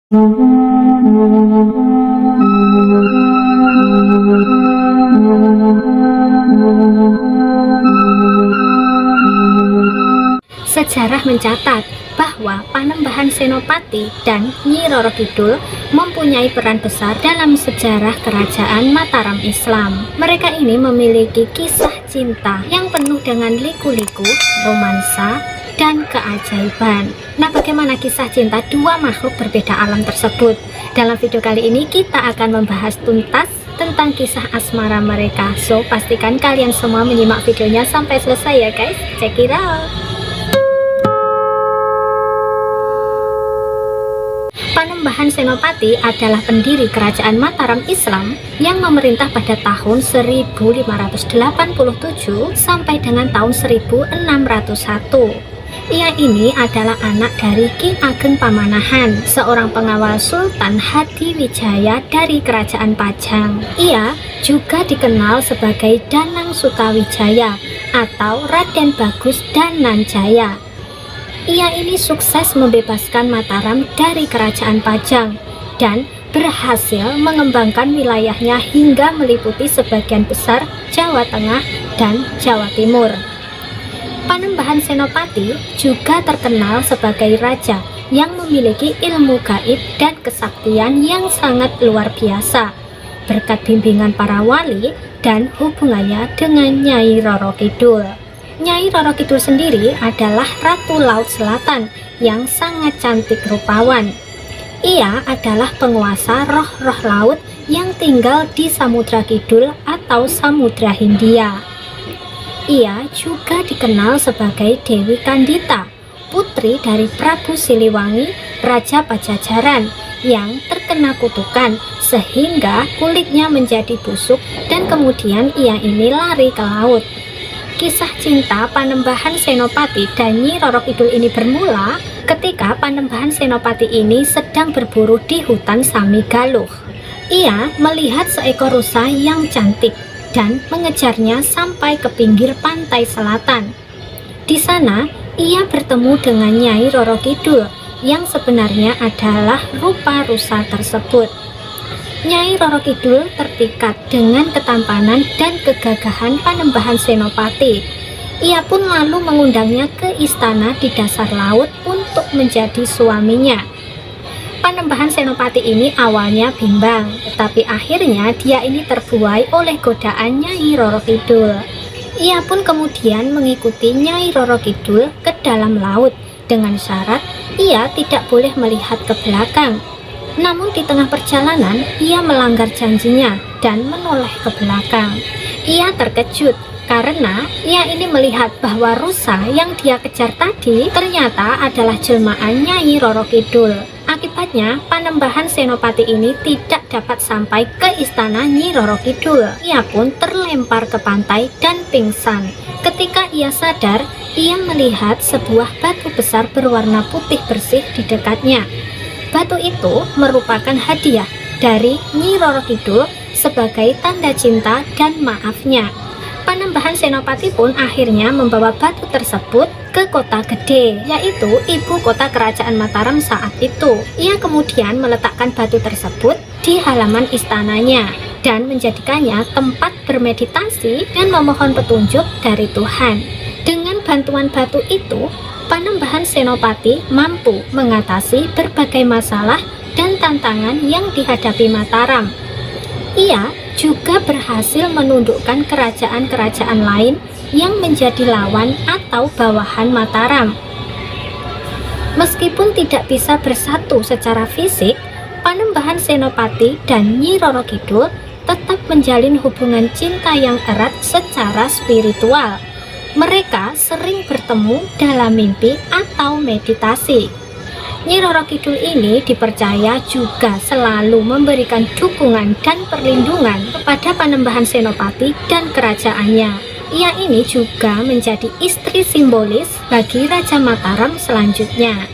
Sejarah mencatat bahwa Panembahan Senopati dan Nyi Roro Kidul mempunyai peran besar dalam sejarah kerajaan Mataram Islam. Mereka ini memiliki kisah cinta yang penuh dengan liku-liku, romansa, dan keajaiban. Nah, bagaimana kisah cinta dua makhluk berbeda alam tersebut? Dalam video kali ini kita akan membahas tuntas tentang kisah asmara mereka. So, pastikan kalian semua menyimak videonya sampai selesai ya guys. Check it out. Panembahan Senopati adalah pendiri kerajaan Mataram Islam yang memerintah pada tahun 1587 sampai dengan tahun 1601. Ia ini adalah anak dari Ki Ageng Pamanahan, seorang pengawal Sultan Hadiwijaya dari Kerajaan Pajang. Ia juga dikenal sebagai Danang Sutawijaya atau Raden Bagus Dananjaya. Ia ini sukses membebaskan Mataram dari Kerajaan Pajang dan berhasil mengembangkan wilayahnya hingga meliputi sebagian besar Jawa Tengah dan Jawa Timur. Panembahan Senopati juga terkenal sebagai raja yang memiliki ilmu gaib dan kesaktian yang sangat luar biasa berkat bimbingan para wali dan hubungannya dengan Nyai Roro Kidul. Nyai Roro Kidul sendiri adalah Ratu Laut Selatan yang sangat cantik rupawan. Ia adalah penguasa roh-roh laut yang tinggal di Samudra Kidul atau Samudra Hindia. Ia juga dikenal sebagai Dewi Kandita, putri dari Prabu Siliwangi, Raja Pajajaran, yang terkena kutukan sehingga kulitnya menjadi busuk dan kemudian ia ini lari ke laut. Kisah cinta Panembahan Senopati dan Nyi Roro Kidul ini bermula ketika Panembahan Senopati ini sedang berburu di hutan Samigaluh. Ia melihat seekor rusa yang cantik dan mengejarnya sampai ke pinggir pantai selatan. Di sana, ia bertemu dengan Nyai Roro Kidul yang sebenarnya adalah rupa rusa tersebut. Nyai Roro Kidul terpikat dengan ketampanan dan kegagahan Panembahan Senopati. Ia pun lalu mengundangnya ke istana di dasar laut untuk menjadi suaminya. Panembahan Senopati ini awalnya bimbang, tetapi akhirnya dia ini terbuai oleh godaan Nyai Roro Kidul. Ia pun kemudian mengikuti Nyai Roro Kidul ke dalam laut dengan syarat ia tidak boleh melihat ke belakang. Namun di tengah perjalanan ia melanggar janjinya dan menoleh ke belakang. Ia terkejut karena ia ini melihat bahwa rusa yang dia kejar tadi ternyata adalah jelmaan Nyai Roro Kidul. Akibatnya, Panembahan Senopati ini tidak dapat sampai ke istana Nyi Roro Kidul. Ia pun terlempar ke pantai dan pingsan. Ketika ia sadar, ia melihat sebuah batu besar berwarna putih bersih di dekatnya. Batu itu merupakan hadiah dari Nyi Roro Kidul sebagai tanda cinta dan maafnya. Panembahan Senopati pun akhirnya membawa batu tersebut ke kota gede, yaitu ibu kota kerajaan Mataram saat itu. Ia kemudian meletakkan batu tersebut di halaman istananya dan menjadikannya tempat bermeditasi dan memohon petunjuk dari Tuhan. Dengan bantuan batu itu, Panembahan Senopati mampu mengatasi berbagai masalah dan tantangan yang dihadapi Mataram. Ia juga berhasil menundukkan kerajaan-kerajaan lain yang menjadi lawan atau bawahan Mataram. Meskipun tidak bisa bersatu secara fisik, Panembahan Senopati dan Nyi Roro Kidul tetap menjalin hubungan cinta yang erat secara spiritual. Mereka sering bertemu dalam mimpi atau meditasi. Nyi Roro Kidul ini dipercaya juga selalu memberikan dukungan dan perlindungan kepada Panembahan Senopati dan kerajaannya. Ia ini juga menjadi istri simbolis bagi Raja Mataram selanjutnya.